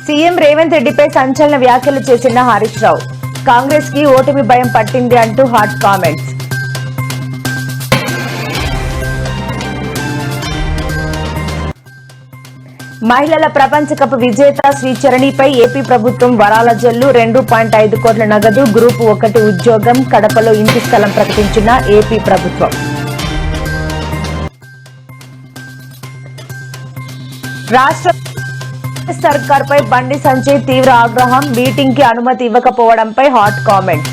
CM Revanth రెడ్డిపై సంచలన వ్యాఖ్యలు చేసిన హరీష్ రావు. కాంగ్రెస్ కి ఓటమి భయం పట్టింది అంటూ హాట్ కామెంట్స్. మహిళల ప్రపంచ కప్ విజేత శ్రీచరణిపై ఏపీ ప్రభుత్వం వరాల జల్లు. 2.5 కోట్ల నగదు, గ్రూప్ 1 ఉద్యోగం, కడపలో ఇంటి స్థలం ప్రకటించిన ఏపీ ప్రభుత్వం. రాష్ట్ర సర్కార్పై బండి సంజయ్ తీవ్ర ఆగ్రహం. మీటింగ్ కి అనుమతి ఇవ్వకపోవడంపై హాట్ కామెంట్.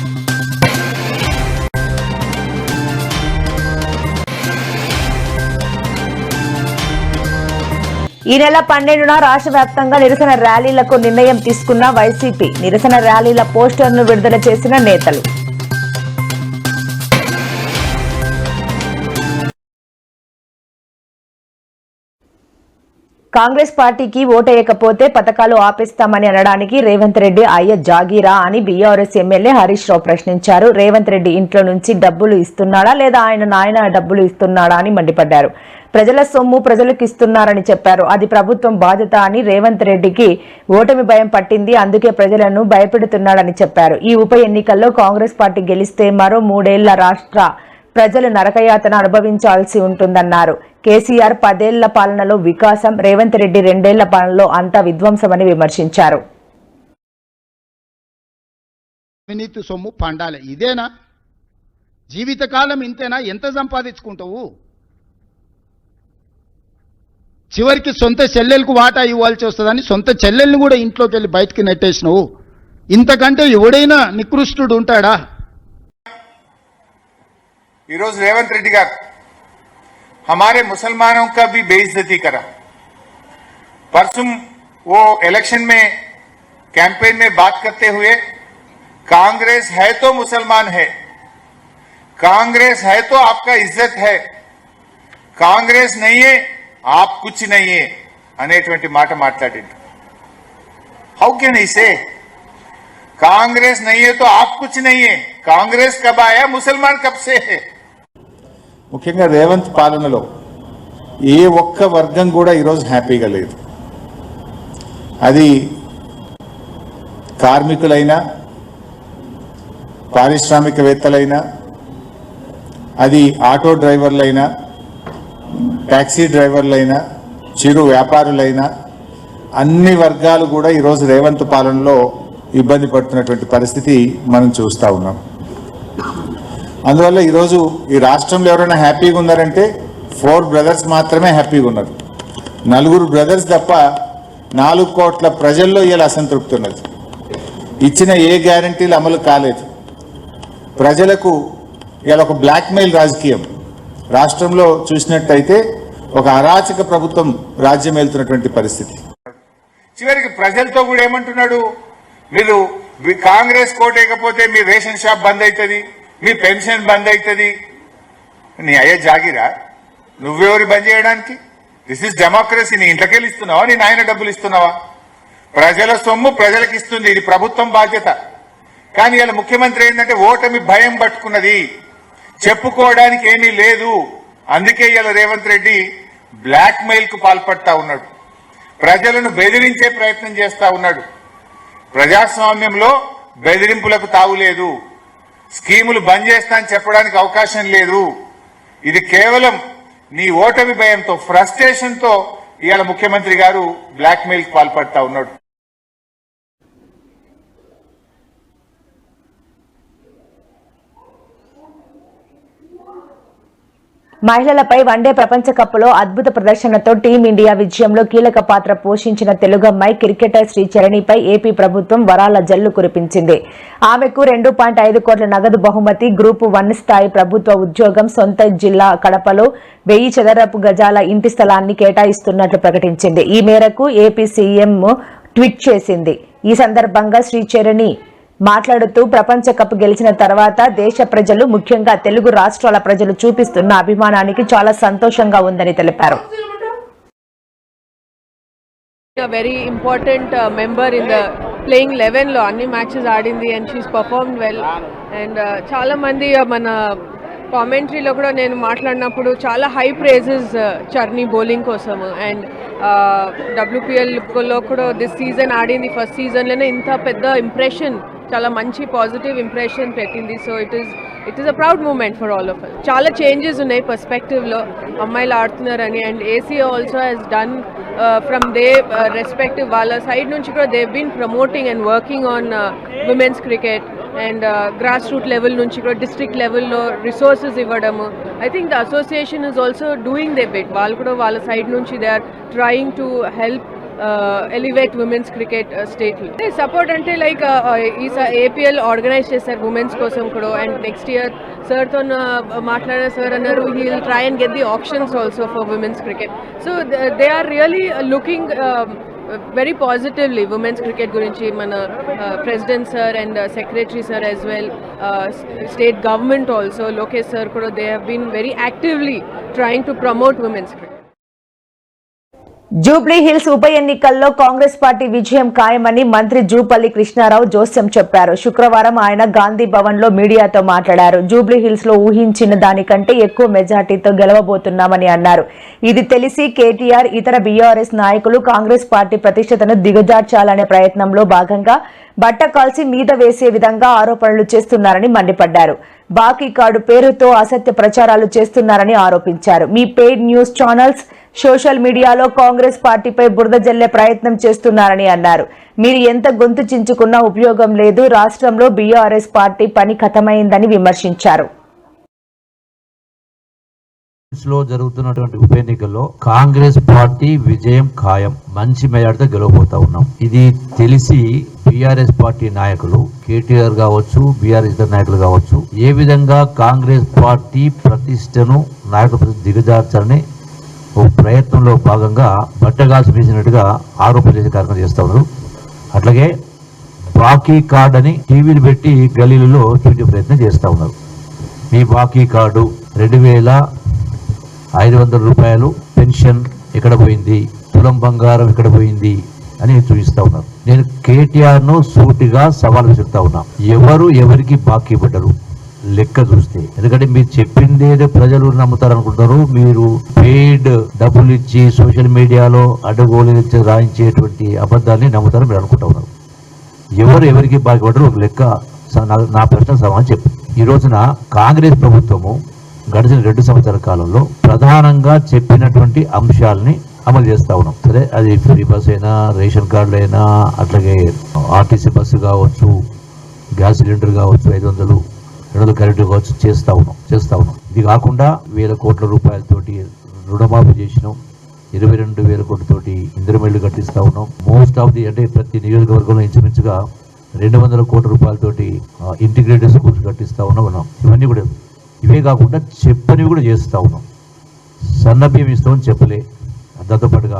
ఈ నెల 12న రాష్ట్ర వ్యాప్తంగా నిరసన ర్యాలీలకు నిర్ణయం తీసుకున్న వైసీపీ. నిరసన ర్యాలీల పోస్టర్ను విడుదల చేసిన నేతలు. కాంగ్రెస్ పార్టీకి ఓటేయకపోతే పథకాలు ఆపేస్తామని అనడానికి రేవంత్ రెడ్డి అయ్య జాగీరా అని బీఆర్ఎస్ ఎమ్మెల్యే హరీష్ రావు ప్రశ్నించారు. రేవంత్ రెడ్డి ఇంట్లో నుంచి డబ్బులు ఇస్తున్నాడా లేదా ఆయన నాయన డబ్బులు ఇస్తున్నాడా అని మండిపడ్డారు. ప్రజల సొమ్ము ప్రజలకు ఇస్తున్నారని చెప్పారు. అది ప్రభుత్వం బాధ్యత అని. రేవంత్ రెడ్డికి ఓటమి భయం పట్టింది, అందుకే ప్రజలను భయపెడుతున్నాడని చెప్పారు. ఈ ఉప ఎన్నికల్లో కాంగ్రెస్ పార్టీ గెలిస్తే మరో 3 ఏళ్ల రాష్ట్ర ప్రజలు నరకయాతన అనుభవించాల్సి ఉంటుందన్నారు. కేసీఆర్ 10 ఏళ్ల పాలనలో వికాసం, రేవంత్ రెడ్డి 2 ఏళ్ల పాలనలో అంతా విధ్వంసమని విమర్శించారు. అవినీతి సొమ్ము పండాలి, ఇదేనా జీవితకాలం? ఇంతేనా? ఎంత సంపాదించుకుంటావు? చివరికి సొంత చెల్లెలకు వాటా ఇవ్వాల్సి వస్తుందని సొంత చెల్లెల్ని కూడా ఇంట్లోకి వెళ్ళి బయటికి నెట్టేసినావు. ఇంతకంటే ఎవడైనా నికృష్టుడు ఉంటాడా? ఈరోజు రేవంత్ రెడ్డి గారు हमारे मुसलमानों का भी बेइज्जती करा. परसों वो इलेक्शन में कैंपेन में बात करते हुए कांग्रेस है तो मुसलमान है, कांग्रेस है तो आपका इज्जत है, कांग्रेस नहीं है आप कुछ नहीं है అనేటువంటి మాట మాట్లాడిండు. हाउ कैन ही से कांग्रेस नहीं है तो आप कुछ नहीं है? कांग्रेस कब आया, मुसलमान कब से है? ముఖ్యంగా రేవంత్ పాలనలో ఏ ఒక్క వర్గం కూడా ఈరోజు హ్యాపీగా లేదు. అది కార్మికులైనా, పారిశ్రామికవేత్తలైనా, అది ఆటో డ్రైవర్లైనా, ట్యాక్సీ డ్రైవర్లైనా, చిరు వ్యాపారులైనా, అన్ని వర్గాలు కూడా ఈరోజు రేవంత్ పాలనలో ఇబ్బంది పడుతున్నటువంటి పరిస్థితి మనం చూస్తూ ఉన్నాం. అందువల్ల ఈరోజు ఈ రాష్ట్రంలో ఎవరైనా హ్యాపీగా ఉన్నారంటే 4 బ్రదర్స్ మాత్రమే హ్యాపీగా ఉన్నారు. 4 బ్రదర్స్ తప్ప 4 కోట్ల ప్రజల్లో ఇలా అసంతృప్తి ఉన్నది. ఇచ్చిన ఏ గ్యారంటీలు అమలు కాలేదు. ప్రజలకు ఇలా ఒక బ్లాక్మెయిల్ రాజకీయం రాష్ట్రంలో చూసినట్టయితే ఒక అరాచక ప్రభుత్వం రాజ్యం వెళ్తున్నటువంటి పరిస్థితి. చివరికి ప్రజలతో కూడా ఏమంటున్నాడు, మీరు కాంగ్రెస్ కోటేయకపోతే మీ రేషన్ షాప్ బంద్ అవుతుంది, మీ పెన్షన్ బంద్ అవుతుంది. నీ అయ్యే జాగిరా? నువ్వెవరు బంద్ చేయడానికి? This is democracy. నీ ఇంట్లోకెళ్ళి ఇస్తున్నావా, నీ నాయన డబ్బులు ఇస్తున్నావా? ప్రజల సొమ్ము ప్రజలకు ఇస్తుంది, ఇది ప్రభుత్వం బాధ్యత. కానీ ఇలా ముఖ్యమంత్రి ఏంటంటే ఓటమి భయం పట్టుకున్నది, చెప్పుకోవడానికి ఏమీ లేదు. అందుకే ఇలా రేవంత్ రెడ్డి బ్లాక్ మెయిల్ కు పాల్పడతా ఉన్నాడు, ప్రజలను బెదిరించే ప్రయత్నం చేస్తా ఉన్నాడు. ప్రజాస్వామ్యంలో బెదిరింపులకు తావులేదు, స్కీములు బంద్ చేస్తా అని చెప్పడానికి అవకాశం లేదు. ఇది కేవలం నీ ఓటమి భయంతో, ఫ్రస్ట్రేషన్ తో ఇవాళ ముఖ్యమంత్రి గారు బ్లాక్ మెయిల్ కు పాల్పడతా ఉన్నాడు. మహిళలపై వన్డే ప్రపంచ కప్లో అద్భుత ప్రదర్శనతో టీమిండియా విజయంలో కీలక పాత్ర పోషించిన తెలుగమ్మాయి క్రికెటర్ శ్రీచరణిపై ఏపీ ప్రభుత్వం వరాల జల్లు కురిపించింది. ఆమెకు 2.5 కోట్ల నగదు బహుమతి, గ్రూప్ 1 స్థాయి ప్రభుత్వ ఉద్యోగం, సొంత జిల్లా కడపలో 1000 చదరపు గజాల ఇంటి స్థలాన్ని కేటాయిస్తున్నట్లు ప్రకటించింది. ఈ మేరకు ఏపీ సీఎం ట్వీట్ చేసింది. ఈ సందర్భంగా శ్రీచరణి మాట్లాడుతూ ప్రపంచ కప్ గెలిచిన తర్వాత దేశ ప్రజలు, ముఖ్యంగా తెలుగు రాష్ట్రాల ప్రజలు చూపిస్తున్న అభిమానానికి చాలా సంతోషంగా ఉందని తెలిపారు. A very important member in the playing 11 లో అన్ని మ్యాచెస్ ఆడింది and she's performed well and చాలా మంది మన కామెంటరీలో కూడా నేను మాట్లాడినప్పుడు చాలా హై ప్రైజెస్ చర్నీ బౌలింగ్ కోసము. అండ్ WPLలో కూడా దిస్ సీజన్ ఆడింది, ఫస్ట్ సీజన్లోనే ఇంత పెద్ద ఇంప్రెషన్, చాలా మంచి పాజిటివ్ ఇంప్రెషన్ పెట్టింది. So it is a proud moment for all of us. చాలా చేంజెస్ ఉన్నాయి పర్స్పెక్టివ్లో, అమ్మాయిలు ఆడుతున్నారని. And ACA also has done from their respective వాళ్ళ సైడ్ నుంచి కూడా they been promoting and working on women's cricket. And grass root level నుంచి కూడా డిస్ట్రిక్ట్ లెవెల్లో రిసోర్సెస్ ఇవ్వడము. I think the association is also doing their bit. వాళ్ళు కూడా వాళ్ళ సైడ్ నుంచి they are trying to help elevate women's cricket స్టేట్లో. Support అంటే లైక్ ఈ APL ఆర్గనైజ్ చేశారు ఉమెన్స్ కోసం కూడా. అండ్ నెక్స్ట్ ఇయర్ సార్తో మాట్లాడిన సార్ అన్నారు he will try and get the options also for women's cricket. So they are really looking very positively women's cricket gurinchi. Mana president sir and secretary sir as well, state government also, Lokesh sir kuda, they have been very actively trying to promote women's cricket. Jubilee hills ఉప ఎన్నికల్లో Congress party విజయం ఖాయమని మంత్రి జూపల్లి కృష్ణారావు జోస్యం చెప్పారు. శుక్రవారం ఆయన గాంధీ భవన్ లో మీడియాతో మాట్లాడారు. జూబ్లీ హిల్స్ లో ఊహించిన దానికంటే ఎక్కువ మెజార్టీతో గెలవబోతున్నామని అన్నారు. ఇది తెలిసి కేటీఆర్ ఇతర BRS నాయకులు కాంగ్రెస్ పార్టీ ప్రతిష్టతను దిగజార్చాలనే ప్రయత్నంలో భాగంగా బట్ట కాల్చి మీద వేసే విధంగా ఆరోపణలు చేస్తున్నారని మండిపడ్డారు. బాకీ కార్డు పేరుతో అసత్య ప్రచారాలు చేస్తున్నారని ఆరోపించారు. మీ పెయిడ్ న్యూస్ ఛానల్స్ సోషల్ మీడియాలో కాంగ్రెస్ పార్టీపై బురద జల్లే ప్రయత్నం చేస్తున్నారని అన్నారు. మీరు ఎంత గొంతు చించుకున్నా ఉపయోగం లేదు, రాష్ట్రంలో BRS పార్టీ పని ఖతమైందని విమర్శించారు. లో జరుగుతున్నటువంటి ఉప ఎన్నికల్లో కాంగ్రెస్ పార్టీ విజయం ఖాయం, మంచి మెజార్టీతో గెలవబోతా ఉన్నాం. ఇది తెలిసి BRS పార్టీ నాయకులు కేటీఆర్ కావచ్చు, BRS ఇతర నాయకులు కావచ్చు, ఏ విధంగా కాంగ్రెస్ పార్టీ ప్రతిష్టను నాయకుల దిగజార్చాలని ఓ ప్రయత్నంలో భాగంగా బట్టగాల్సి వేసినట్టుగా ఆరోపణ చేసే కార్యక్రమం చేస్తా ఉన్నారు. అట్లాగే బాకీ కార్డు అని టీవీలు పెట్టి గల్లీలలో చూపించే ప్రయత్నం చేస్తా ఉన్నారు. మీ బాకీ కార్డు 2,500 రూపాయలు పెన్షన్ ఎక్కడ పోయింది, తులం బంగారం ఎక్కడ పోయింది అని చూపిస్తా ఉన్నారు. నేను కేటీఆర్ ను సూటిగా సవాల్ విసురుతా ఉన్నా, ఎవరు ఎవరికి బాకీ పడ్డరు లెక్క చూస్తే. ఎందుకంటే మీరు చెప్పిందేదో ప్రజలు నమ్ముతారు అనుకుంటారు. మీరు పెయిడ్ డబ్బులు ఇచ్చి సోషల్ మీడియాలో అడ్డగోలు రాయించేటువంటి అబద్ధాన్ని నమ్ముతారు మీరు అనుకుంటా ఉన్నారు. ఎవరు ఎవరికి బాకీ పడ్డరు ఒక లెక్క నా ప్రశ్న సమాధానం చెప్పు. ఈ రోజున కాంగ్రెస్ ప్రభుత్వము గడిచిన 2 సంవత్సరాల కాలంలో ప్రధానంగా చెప్పినటువంటి అంశాలని అమలు చేస్తా ఉన్నాం. సరే, అది ఫ్రీ బస్ అయినా, రేషన్ కార్డులు అయినా, అట్లాగే RTC బస్సు కావచ్చు, గ్యాస్ సిలిండర్ కావచ్చు, 500, 200 కరెంటు కావచ్చు, చేస్తా ఉన్నాం. ఇది కాకుండా 1,000 కోట్ల రూపాయలతోటి రుణమాఫీ చేసినాం. 22,000 కోట్లతోటి ఇందిరమిల్లు కట్టిస్తా ఉన్నాం. మోస్ట్ ఆఫ్ ది అంటే ప్రతి నియోజకవర్గంలో ఇంచుమించుగా 200 కోట్ల రూపాయలతోటి ఇంటిగ్రేటెడ్ స్కూల్స్ కట్టిస్తా ఉన్నాం. ఇవన్నీ కూడా ఇవే కాకుండా చెప్పనివి కూడా చేస్తూ ఉన్నాం. సన్న బియ్యం ఇస్తామని చెప్పలే, దాంతో పాటుగా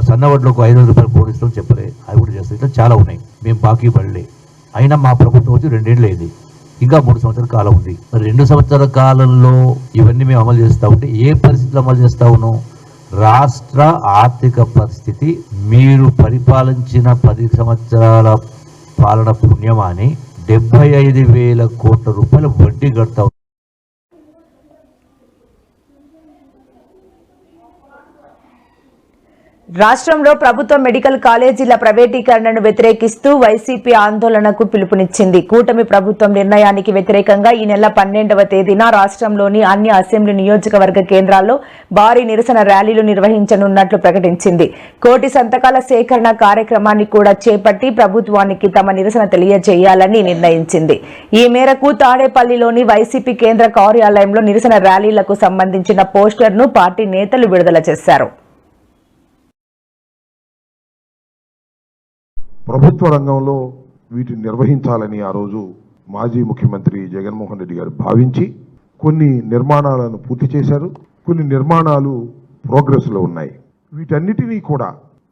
సన్నవడ్లకు 500 రూపాయలు కోడి ఇస్తామని చెప్పలే, అవి కూడా చేస్తాం. ఇట్లా చాలా ఉన్నాయి. మేము బాకీ పడలే. అయినా మా ప్రభుత్వం వచ్చి 2 ఏళ్ళు అయింది, ఇంకా 3 సంవత్సరాల కాలం ఉంది. మరి 2 సంవత్సరాల కాలంలో ఇవన్నీ మేము అమలు చేస్తూ ఉంటే ఏ పరిస్థితులు అమలు చేస్తూ ఉన్నాం? రాష్ట్ర ఆర్థిక పరిస్థితి మీరు పరిపాలించిన 10 సంవత్సరాల పాలన పుణ్యమాని 75,000 కోట్ల రూపాయలు వడ్డీ కడతా. రాష్ట్రంలో ప్రభుత్వ మెడికల్ కాలేజీల ప్రైవేటీకరణను వ్యతిరేకిస్తూ వైసీపీ ఆందోళనకు పిలుపునిచ్చింది. కూటమి ప్రభుత్వం నిర్ణయానికి వ్యతిరేకంగా ఈ నెల 12వ తేదీన రాష్ట్రంలోని అన్ని అసెంబ్లీ నియోజకవర్గ కేంద్రాల్లో భారీ నిరసన ర్యాలీలు నిర్వహించనున్నట్లు ప్రకటించింది. 1 కోటి సంతకాల సేకరణ కార్యక్రమాన్ని కూడా చేపట్టి ప్రభుత్వానికి తమ నిరసన తెలియజేయాలని నిర్ణయించింది. ఈ మేరకు తాడేపల్లిలోని వైసీపీ కేంద్ర కార్యాలయంలో నిరసన ర్యాలీలకు సంబంధించిన పోస్టర్ను పార్టీ నేతలు విడుదల చేశారు. ప్రభుత్వ రంగంలో వీటిని నిర్వహించాలని ఆ రోజు మాజీ ముఖ్యమంత్రి జగన్మోహన్ రెడ్డి గారు భావించి కొన్ని నిర్మాణాలను పూర్తి చేశారు. కొన్ని నిర్మాణాలు ప్రోగ్రెస్లో ఉన్నాయి. వీటన్నిటినీ కూడా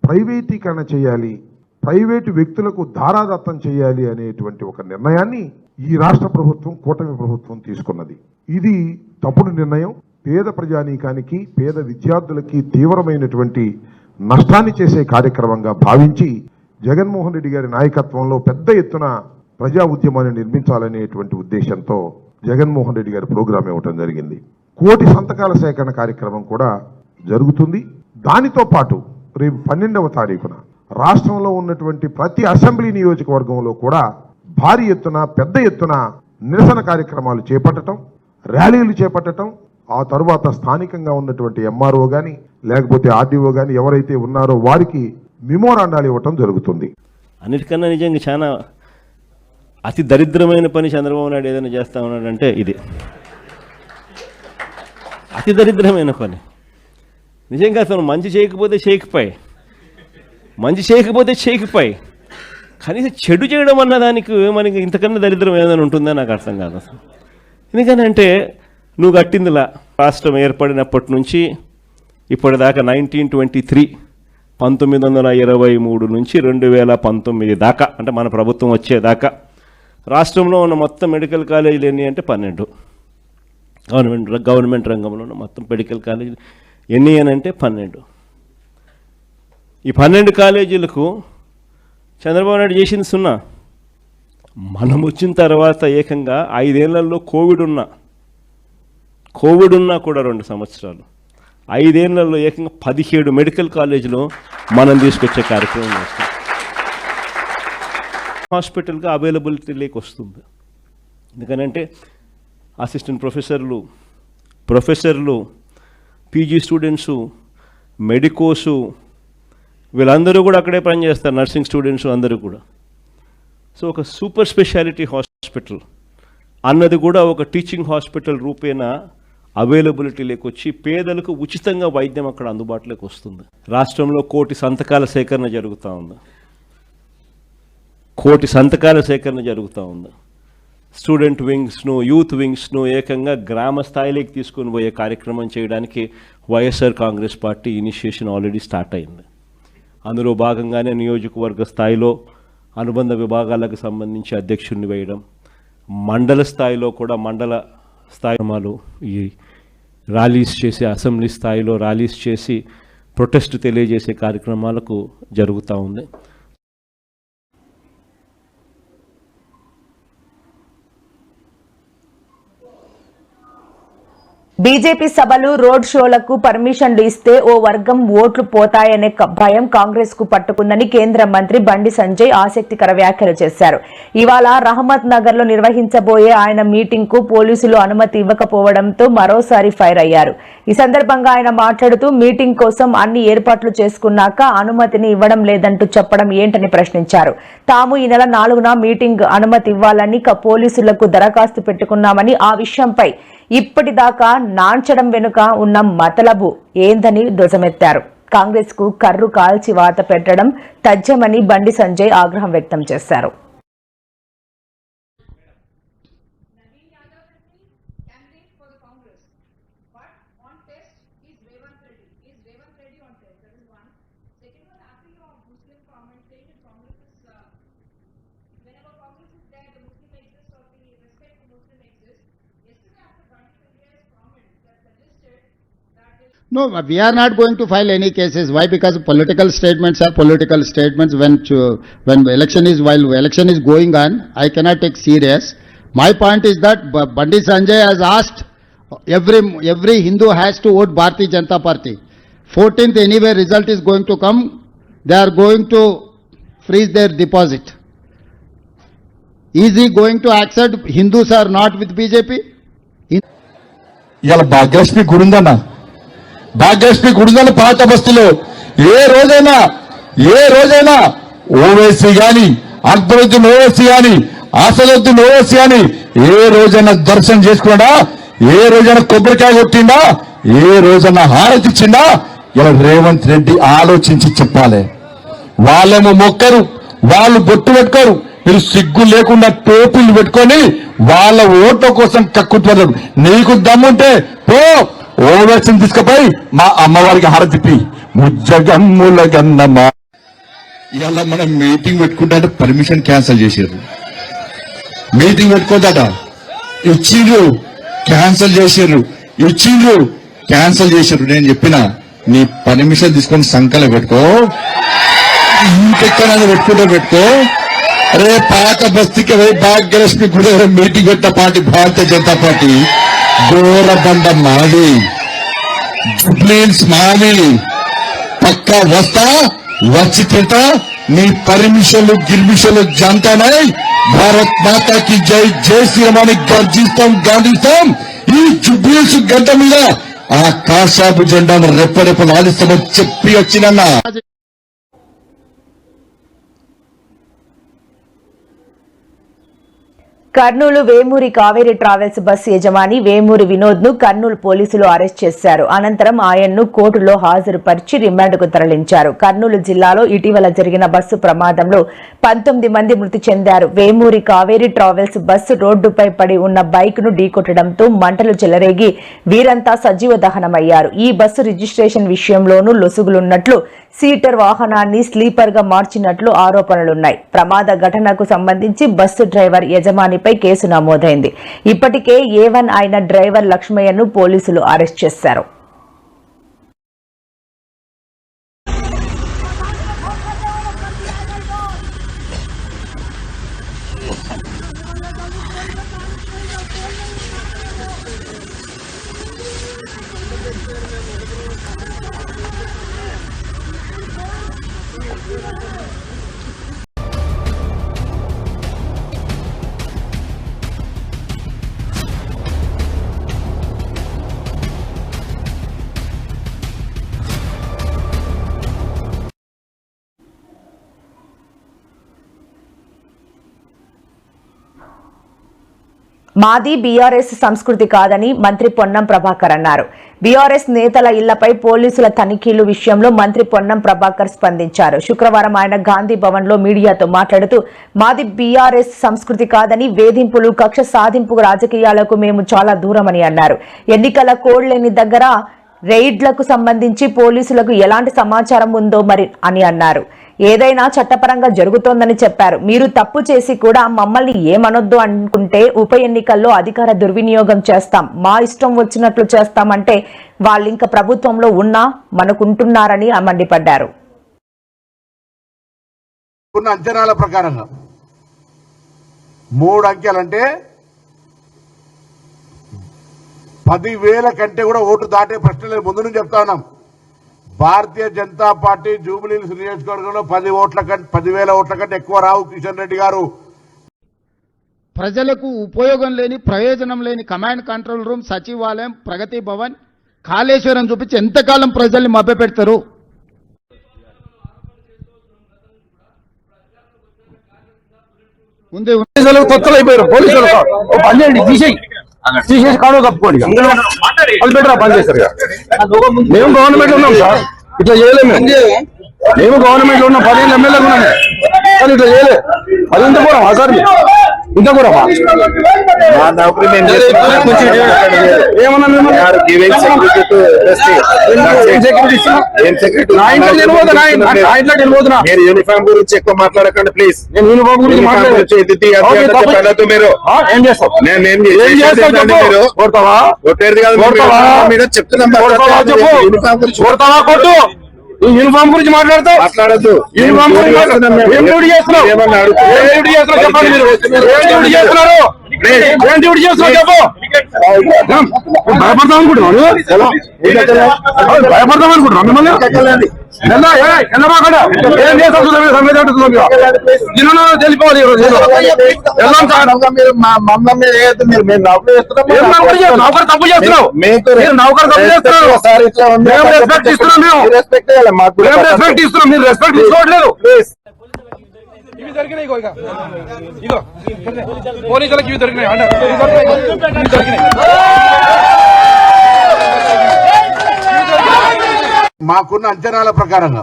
ప్రైవేటీకరణ చేయాలి, ప్రైవేటు వ్యక్తులకు ధారాదత్తం చేయాలి అనేటువంటి ఒక నిర్ణయాన్ని ఈ రాష్ట్ర ప్రభుత్వం, కూటమి ప్రభుత్వం తీసుకున్నది. ఇది తప్పుడు నిర్ణయం. పేద ప్రజానీకానికి, పేద విద్యార్థులకి తీవ్రమైనటువంటి నష్టాన్ని చేసే కార్యక్రమంగా భావించి జగన్మోహన్ రెడ్డి గారి నాయకత్వంలో పెద్ద ఎత్తున ప్రజా ఉద్యమాన్ని నిర్మించాలనేటువంటి ఉద్దేశంతో జగన్మోహన్ రెడ్డి గారి ప్రోగ్రాం ఇవ్వటం జరిగింది. 1,00,00,000 సంతకాల సేకరణ కార్యక్రమం కూడా జరుగుతుంది. దానితో పాటు రేపు 12వ తారీఖున రాష్ట్రంలో ఉన్నటువంటి ప్రతి అసెంబ్లీ నియోజకవర్గంలో కూడా భారీ ఎత్తున పెద్ద ఎత్తున నిరసన కార్యక్రమాలు చేపట్టడం, ర్యాలీలు చేపట్టడం, ఆ తరువాత స్థానికంగా ఉన్నటువంటి ఎంఆర్ఓ కానీ లేకపోతే ఆర్డీఓ కానీ ఎవరైతే ఉన్నారో వారికి మెమోరాండాలు ఇవ్వటం జరుగుతుంది. అన్నిటికన్నా నిజంగా చాలా అతి దరిద్రమైన పని చంద్రబాబు నాయుడు ఏదైనా చేస్తా ఉన్నాడంటే ఇది అతి దరిద్రమైన పని. నిజంగా అతను మంచి చేయకపోతే చేయకపోయి కనీసం చెడు చేయడం అన్న దానికి మనకి ఇంతకన్నా దరిద్రం ఏదైనా ఉంటుందో నాకు అర్థం కాదు అసలు. ఎందుకనంటే నువ్వు కట్టిందిలా రాష్ట్రం ఏర్పడినప్పటి నుంచి ఇప్పటిదాకా 1923 నుంచి 2019 దాకా, అంటే మన ప్రభుత్వం వచ్చేదాకా రాష్ట్రంలో ఉన్న మొత్తం మెడికల్ కాలేజీలు ఎన్ని అంటే 12. గవర్నమెంట్ రంగంలో ఉన్న మొత్తం మెడికల్ కాలేజీలు ఎన్ని అని అంటే 12. ఈ 12 కాలేజీలకు చంద్రబాబు నాయుడు చేసింది 0. మనం వచ్చిన తర్వాత ఏకంగా 5 ఏళ్లలో కోవిడ్ ఉన్నా కూడా 2 సంవత్సరాలు 5 ఏళ్లలో ఏకంగా 17 మెడికల్ కాలేజీలు మనం తీసుకొచ్చే కార్యక్రమం చేస్తాం. హాస్పిటల్గా అవైలబిలిటీ వస్తుంది. ఎందుకనంటే అసిస్టెంట్ ప్రొఫెసర్లు పీజీ స్టూడెంట్సు, మెడికోసు వీళ్ళందరూ కూడా అక్కడే పనిచేస్తారు, నర్సింగ్ స్టూడెంట్స్ అందరూ కూడా. సో ఒక సూపర్ స్పెషాలిటీ హాస్పిటల్ అన్నది కూడా ఒక టీచింగ్ హాస్పిటల్ రూపేణ అవైలబిలిటీ లేకొచ్చి పేదలకు ఉచితంగా వైద్యం అక్కడ అందుబాటులోకి వస్తుంది. రాష్ట్రంలో 1,00,00,000 సంతకాల సేకరణ జరుగుతూ ఉంది. 1,00,00,000 సంతకాల సేకరణ జరుగుతూ ఉంది. స్టూడెంట్ వింగ్స్ను, యూత్ వింగ్స్ను ఏకంగా గ్రామ స్థాయిలోకి తీసుకొని పోయే కార్యక్రమం చేయడానికి YSR Congress party initiation already start అయింది. అందులో భాగంగానే నియోజకవర్గ స్థాయిలో అనుబంధ విభాగాలకు సంబంధించి అధ్యక్షుడిని వేయడం, మండల స్థాయిలో కూడా మండల స్థాయిలు ఈ ర్యాలీస్ చేసి, అసెంబ్లీ స్థాయిలో ర్యాలీస్ చేసి ప్రొటెస్ట్ తెలియజేసే కార్యక్రమాలకు జరుగుతూ ఉంది. బీజేపీ సభలు, రోడ్ షోలకు పర్మిషన్లు ఇస్తే ఓ వర్గం ఓట్లు పోతాయనే భయం కాంగ్రెస్ కు పట్టుకుందని కేంద్ర మంత్రి బండి సంజయ్ ఆసక్తికర వ్యాఖ్యలు చేశారు. ఇవాళ రహమత్ నగర్ లో నిర్వహించబోయే ఆయన మీటింగ్ కు పోలీసులు అనుమతి ఇవ్వకపోవడంతో మరోసారి ఫైర్ అయ్యారు. ఈ సందర్భంగా ఆయన మాట్లాడుతూ మీటింగ్ కోసం అన్ని ఏర్పాట్లు చేసుకున్నాక అనుమతిని ఇవ్వడం లేదంటూ చెప్పడం ఏంటని ప్రశ్నించారు. తాము ఈ నెల 4న మీటింగ్ అనుమతి ఇవ్వాలని పోలీసులకు దరఖాస్తు పెట్టుకున్నామని, ఆ విషయంపై ఇప్పటిదాకా నాంచడం వెనుక ఉన్న మతలబు ఏందని ధ్వజమెత్తారు. కాంగ్రెస్ కు కర్రు కాల్చి వాత పెట్టడం తథ్యమని బండి సంజయ్ ఆగ్రహం వ్యక్తం చేశారు. No, we are not going to file any cases. Why? Because political statements are political statements. When election is going on, I cannot take serious. My point is that Bandi Sanjay has asked every Hindu has to vote Bharatiya Janata Party. 14th anyway result is going to come. They are going to freeze their deposit. Is he going to accept Hindus are not with BJP? ఇలా భాగ్యలక్ష్మి గురుందన్న, భాగ్యలక్ష్మి గురుందన్న పాత బస్తీలో ఏ రోజైనా ఓవైసీ గాని, అక్బరుద్దీన్ ఓవైసీ గాని, అసదుద్దీన్ ఓవైసీ గాని ఏ రోజైనా దర్శనం చేసుకున్నాడా? ఏ రోజైనా కొబ్బరికాయ కొట్టిండా? ఏ రోజైనా హారతి ఇచ్చిండా? ఇలా రేవంత్ రెడ్డి ఆలోచించి చెప్పాలి. వాళ్ళేమో మొక్కరు, వాళ్ళు బొట్టు పెట్టుకోరు. మీరు సిగ్గు లేకుండా టోపీలు పెట్టుకొని వాళ్ళ ఓట్ల కోసం కక్కుతున్నారు. నీకు దమ్ముంటే పో, ఓవైసీని తీసుకుపోయి మా అమ్మవారికి హారతిప్పి ముజ్జగమ్ముల గన్నమ్మ. ఇవాళ మనం మీటింగ్ పెట్టుకుంటే పర్మిషన్ క్యాన్సిల్ చేసారు. మీటింగ్ పెట్టుకోదట ఇచ్చిండ్రు, క్యాన్సిల్ చేసారు, ఇచ్చిండ్రు, క్యాన్సిల్ చేసారు. నేను చెప్పిన నీ పర్మిషన్ తీసుకొని సంకలో పెట్టుకో, ఇంకెక్కడైనా పెట్టుకుంటే పెట్టుకో, अरे पाक बस्ती के भाई भाग्यलक्ष्मी गुड़ मीटिंग పెట్టిన పార్టీ భారతీయ జనతా పార్టీ గోరబండ మాది జుబ్లీన్స్ మాది పక్కా వస్తా వచ్చి తింటా నీ పర్మిషన్లు గిర్మిషన్లు జంతానై భారత్ మాతా కి జై జై శ్రీరామని గర్జిస్తాం గాంధిస్తాం ఈ జుబ్లీన్స్ గడ్డ మీద ఆ కాషాపు జెండాను రెప్పరెప్ప ఆడిస్తామని చెప్పి వచ్చినన్నా. కర్నూలు వేమూరి కావేరీ ట్రావెల్స్ బస్సు యజమాని వేమూరి వినోద్ ను కర్నూలు పోలీసులు అరెస్ట్ చేశారు. అనంతరం ఆయన్ను కోర్టులో హాజరుపరిచి రిమాండ్కు తరలించారు. కర్నూలు జిల్లాలో ఇటీవల జరిగిన బస్సు ప్రమాదంలో 19 మంది మృతి చెందారు. వేమూరి కావేరీ ట్రావెల్స్ బస్సు రోడ్డుపై పడి ఉన్న బైక్ ను ఢీకొట్టడంతో మంటలు చెలరేగి వీరంతా సజీవ దహనమయ్యారు. ఈ బస్సు రిజిస్ట్రేషన్ విషయంలోనూ లొసుగులున్నట్లు, సీటర్ వాహనాన్ని స్లీపర్ గా మార్చినట్లు ఆరోపణలున్నాయి. ప్రమాద ఘటనకు సంబంధించి బస్సు డ్రైవర్ యజమానిపై కేసు నమోదైంది. ఇప్పటికే A1 అయిన డ్రైవర్ లక్ష్మయ్యను పోలీసులు అరెస్ట్ చేశారు. మాది బీఆర్ఎస్ సంస్కృతి కాదని మంత్రి పొన్నం ప్రభాకర్ అన్నారు. బీఆర్ఎస్ నేతల ఇళ్లపై పోలీసుల తనిఖీలు విషయంలో మంత్రి పొన్నం ప్రభాకర్ స్పందించారు. శుక్రవారం ఆయన గాంధీ భవన్ లో మీడియాతో మాట్లాడుతూ మాది బీఆర్ఎస్ సంస్కృతి కాదని, వేధింపులు, కక్ష సాధింపు రాజకీయాలకు మేము చాలా దూరమని అన్నారు. ఎన్నికల కోడ్ లేని దగ్గర రెయిడ్లకు సంబంధించి పోలీసులకు ఎలాంటి సమాచారం ఉందో మరి అని అన్నారు. ఏదైనా చట్టపరంగా జరుగుతోందని చెప్పారు. మీరు తప్పు చేసి కూడా మమ్మల్ని ఏమనొద్దు అనుకుంటే ఉప ఎన్నికల్లో అధికార దుర్వినియోగం చేస్తాం, మా ఇష్టం వచ్చినట్లు చేస్తామంటే వాళ్ళింక ప్రభుత్వంలో ఉన్నా మనకుంటున్నారని మండిపడ్డారు. ఉన్న అంచనాల ప్రకారంగా 3 అంకెలంటే 10,000 కంటే కూడా ఓటు దాటే ప్రశ్న లేదు. ముందు నుంచి చెప్తా ఉన్నాం. భారతీయ జనతా పార్టీ జూబ్లీహిల్స్ నియోజకవర్గంలో 10,000 ఓట్ల కంటే ఎక్కువ రావు. కిషన్ రెడ్డి గారు ప్రజలకు ఉపయోగం లేని, ప్రయోజనం లేని కమాండ్ కంట్రోల్ రూమ్, సచివాలయం, ప్రగతి భవన్, కాళేశ్వరం చూపించి ఎంతకాలం ప్రజల్ని మభ్యపెడతారు? ముందే కొత్తలు అయిపోయారు పోలీసులు. తీసేసి కాడో కప్పుకోండి. వాళ్ళు బెటరా పని చేస్తారు. మేము గవర్నమెంట్ లో ఉన్నాం సార్, ఇట్లా చేయలేము. మేము గవర్నమెంట్ లో ఉన్నాం, 15 ఎమ్మెల్యేలు ఉన్నాం కానీ ఇట్లా చేయలేదు. అది ఇంత కూరమా సార్? ఇంత కూరమా? ఏమన్నా యూనిఫామ్ గురించి ఎక్కువ మాట్లాడకండి ప్లీజ్. నేను యూనిఫామ్ గురించి మీరు ఏం చేస్తావు? చెప్తున్నాం. ఈ యూనిఫామ్ గురించి మాట్లాడద్దు. యూనిఫామ్ గురించి ఏం డ్యూటీ చేస్తున్నావు? చెప్పండి. మీరు ఏం డ్యూటీ చేస్తున్నారు? ఏం డ్యూటీ చేస్తున్నావు చెప్పు. భయపడతాం అనుకుంటున్నాను. భయపడతాం అనుకుంటున్నాం మిమ్మల్ని. ఏం చేస్తాం తెలిపోవాలి. నౌకరు తప్పు చేస్తున్నావు. నౌకరు తప్పు చేస్తున్నావు. మేము రెస్పెక్ట్ ఇస్తున్నాం. మేము రెస్పెక్ట్ ఇస్తున్నాం. మీరు రెస్పెక్ట్ తీసుకోవట్లేదు. ఇవి దొరికినాయి. ఇగో పోలీసులకు ఇవి దొరికినాయి. మాకున్న అంచనాల ప్రకారంగా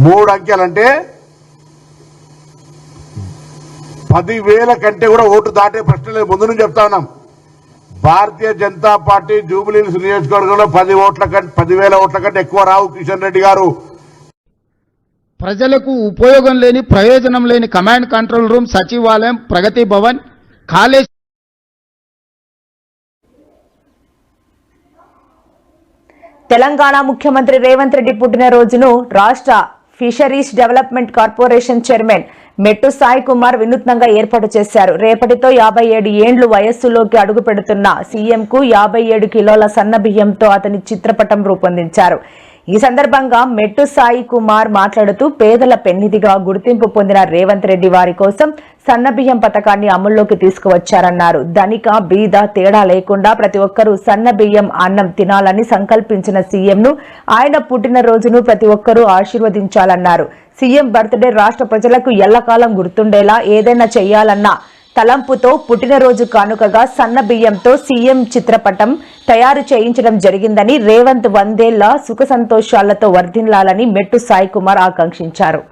3 అంకెలంటే 10,000 కంటే కూడా ఓటు దాటే ప్రశ్న లేదు. ముందు నుంచి చెప్తా ఉన్నాం. భారతీయ జనతా పార్టీ జూబ్లీహిల్స్ నియోజకవర్గంలో 10,000 ఓట్ల కంటే ఎక్కువ రావు. కిషన్ రెడ్డి గారు ప్రజలకు ఉపయోగం లేని, ప్రయోజనం లేని కమాండ్ కంట్రోల్ రూమ్, సచివాలయం, ప్రగతి భవన్, కాళేశ్వరం. తెలంగాణ ముఖ్యమంత్రి రేవంత్ రెడ్డి పుట్టినరోజును రాష్ట్ర ఫిషరీస్ డెవలప్మెంట్ కార్పొరేషన్ చైర్మన్ మెట్టు సాయి కుమార్ వినూత్నంగా ఏర్పాటు చేశారు. రేపటితో 57 ఏండ్లు వయస్సులోకి అడుగు పెడుతున్న సీఎంకు 57 కిలోల సన్న బియ్యంతో అతని చిత్రపటం రూపొందించారు. ఈ సందర్భంగా మెట్టు సాయి కుమార్ మాట్లాడుతూ పేదల పెన్నిధిగా గుర్తింపు పొందిన రేవంత్ రెడ్డి వారి కోసం సన్నబియ్యం పథకాన్ని అమల్లోకి తీసుకువచ్చారన్నారు. ధనిక బీద తేడా లేకుండా ప్రతి ఒక్కరూ సన్నబియ్యం అన్నం తినాలని సంకల్పించిన సీఎంను ఆయన పుట్టినరోజును ప్రతి ఒక్కరూ ఆశీర్వదించాలన్నారు. సీఎం బర్త్డే రాష్ట్ర ప్రజలకు ఎల్లకాలం గుర్తుండేలా ఏదైనా చేయాలన్న తలంపుతో పుట్టినరోజు కానుకగా సన్న బియ్యంతో సీఎం చిత్రపటం తయారు చేయించడం జరిగిందని, రేవంత్ 100 ఏళ్ల సుఖ సంతోషాలతో వర్ధిల్లాలని మెట్టు సాయి కుమార్ ఆకాంక్షించారు.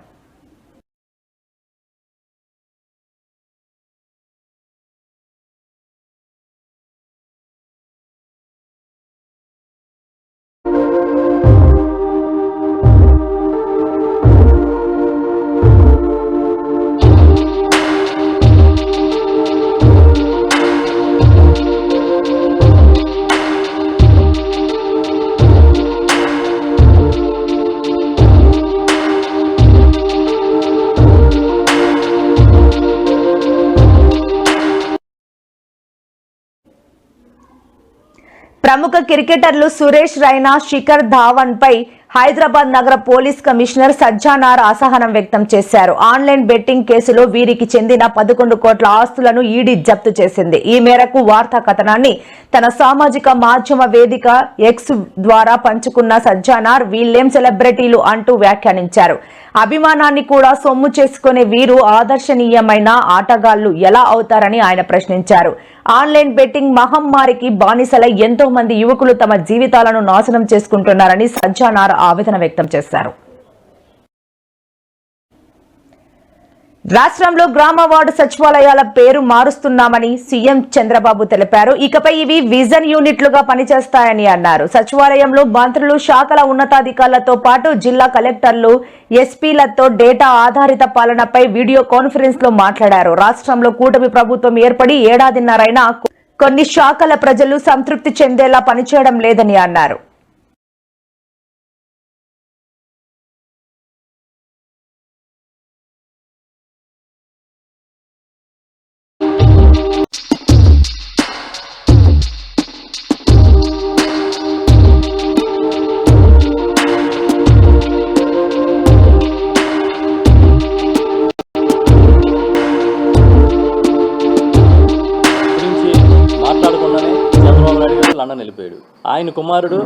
ప్రముఖ క్రికెటర్లు సురేష్ రైనా, శిఖర్ ధావన్ పై హైదరాబాద్ నగర పోలీస్ కమిషనర్ సజ్జనార్ అసహనం వ్యక్తం చేశారు. ఆన్లైన్ బెట్టింగ్ కేసులో వీరికి చెందిన 11 కోట్ల ఆస్తులను ఈడీ జప్తు చేసింది. ఈ మేరకు వార్తా కథనాన్ని తన సామాజిక మాధ్యమ వేదిక ఎక్స్ ద్వారా పంచుకున్న సజ్జనార్ వీళ్ళేం సెలబ్రిటీలు అంటూ వ్యాఖ్యానించారు. అభిమానాన్ని కూడా సొమ్ము చేసుకునే వీరు ఆదర్శనీయమైన ఆటగాళ్లు ఎలా అవుతారని ఆయన ప్రశ్నించారు. ఆన్లైన్ బెట్టింగ్ మహమ్మారికి బానిసలై ఎంతో మంది యువకులు తమ జీవితాలను నాశనం చేసుకుంటున్నారని సజ్జనార్ ఆవేదన వ్యక్తం చేశారు. రాష్ట్రంలో గ్రామ వార్డు సచివాలయాల పేరు మారుస్తున్నామని సీఎం చంద్రబాబు తెలిపారు. ఇకపై ఇవి విజన్ యూనిట్లుగా పనిచేస్తాయని అన్నారు. సచివాలయంలో మంత్రులు, శాఖల ఉన్నతాధికారులతో పాటు జిల్లా కలెక్టర్లు, ఎస్పీలతో డేటా ఆధారిత పాలనపై వీడియో కాన్ఫరెన్స్ లో మాట్లాడారు. రాష్ట్రంలో కూటమి ప్రభుత్వం ఏర్పడి ఏడాదిన్నరైనా కొన్ని శాఖల ప్రజలు సంతృప్తి చెందేలా పనిచేయడం లేదని అన్నారు. మాట్లాడకుండానే చంద్రబాబు నాయుడు గారు లండన్ వెళ్ళిపోయాడు. ఆయన కుమారుడు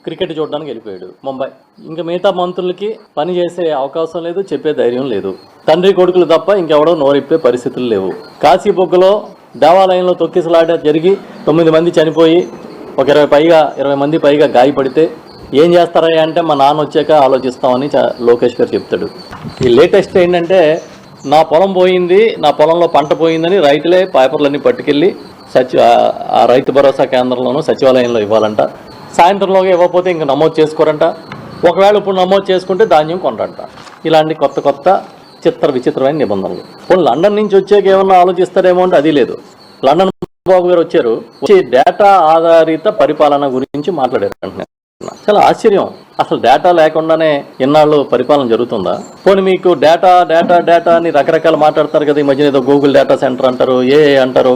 క్రికెట్ చూడడానికి వెళ్ళిపోయాడు ముంబై. ఇంకా మిగతా మంత్రులకి పని చేసే అవకాశం లేదు, చెప్పే ధైర్యం లేదు. తండ్రి కొడుకులు తప్ప ఇంకెవడో నోరిప్పే పరిస్థితులు లేవు. కాశీబొగ్గలో దేవాలయంలో తొక్కిసలాట జరిగి 9 మంది చనిపోయి ఒక 20 మంది పైగా గాయపడితే ఏం చేస్తారా అంటే మా నాన్న వచ్చాక ఆలోచిస్తామని లోకేష్ గారు చెప్తాడు. ఈ లేటెస్ట్ ఏంటంటే నా పొలం పోయింది, నా పొలంలో పంట పోయిందని రైతులే పేపర్లన్నీ పట్టుకెళ్ళి ఆ రైతు భరోసా కేంద్రంలోనూ సచివాలయంలో ఇవ్వాలంట. సాయంత్రంలోగా ఇవ్వకపోతే ఇంక నమోదు చేసుకోరంట. ఒకవేళ ఇప్పుడు నమోదు చేసుకుంటే ధాన్యం కొనరంట. ఇలాంటి కొత్త విచిత్రమైన నిబంధనలు. పోనీ లండన్ నుంచి వచ్చాక ఏమన్నా ఆలోచిస్తారేమో అంటే అది లేదు. లండన్ బాబు గారు వచ్చారు, వచ్చి డేటా ఆధారిత పరిపాలన గురించి మాట్లాడారు. అంటే చాలా ఆశ్చర్యం. అసలు డేటా లేకుండానే ఇన్నాళ్ళు పరిపాలన జరుగుతుందా? పోనీ మీకు డేటా అని రకరకాల మాట్లాడతారు కదా. ఈ మధ్యన ఏదో గూగుల్ డేటా సెంటర్ అంటారు, ఏ అంటారు,